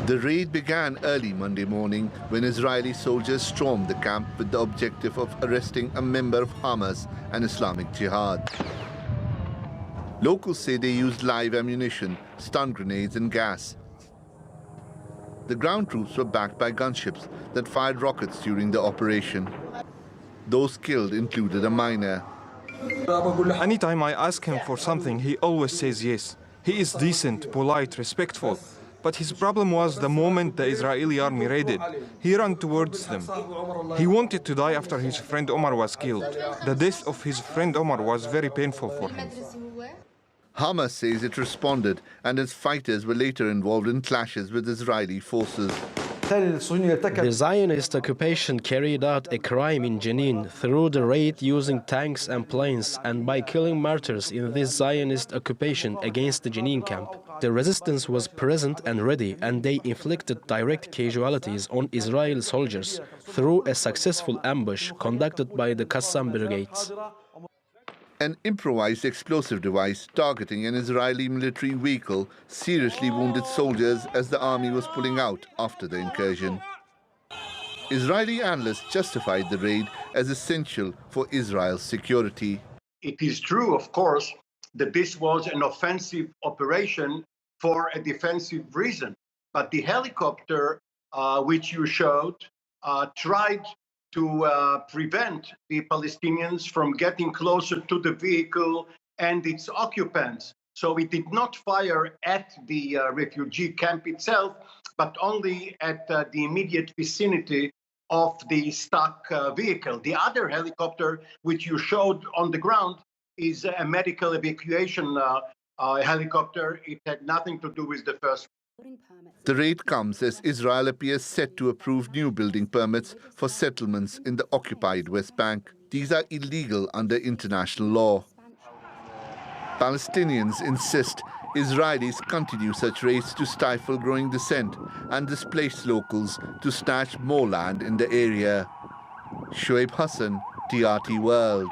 The raid began early Monday morning when Israeli soldiers stormed the camp with the objective of arresting a member of Hamas and Islamic Jihad. Locals say they used live ammunition, stun grenades and gas. The ground troops were backed by gunships that fired rockets during the operation. Those killed included a miner. Anytime I ask him for something, he always says yes. He is decent, polite, respectful. But his problem was the moment the Israeli army raided, he ran towards them. He wanted to die after his friend Omar was killed. The death of his friend Omar was very painful for him. Hamas says it responded, and its fighters were later involved in clashes with Israeli forces. The Zionist occupation carried out a crime in Jenin through the raid using tanks and planes and by killing martyrs in this Zionist occupation against the Jenin camp. The resistance was present and ready, and they inflicted direct casualties on Israeli soldiers through a successful ambush conducted by the Qassam brigades. An improvised explosive device targeting an Israeli military vehicle seriously wounded soldiers as the army was pulling out after the incursion. Israeli analysts justified the raid as essential for Israel's security. It is true, of course, that this was an offensive operation for a defensive reason. But the helicopter, which you showed, tried to prevent the Palestinians from getting closer to the vehicle and its occupants. So it did not fire at the refugee camp itself, but only at the immediate vicinity of the stuck vehicle. The other helicopter, which you showed on the ground, is a medical evacuation helicopter. It had nothing to do with the first. The raid comes as Israel appears set to approve new building permits for settlements in the occupied West Bank. These are illegal under international law. Palestinians insist Israelis continue such raids to stifle growing dissent and displace locals to snatch more land in the area. Shoaib Hasan, TRT World.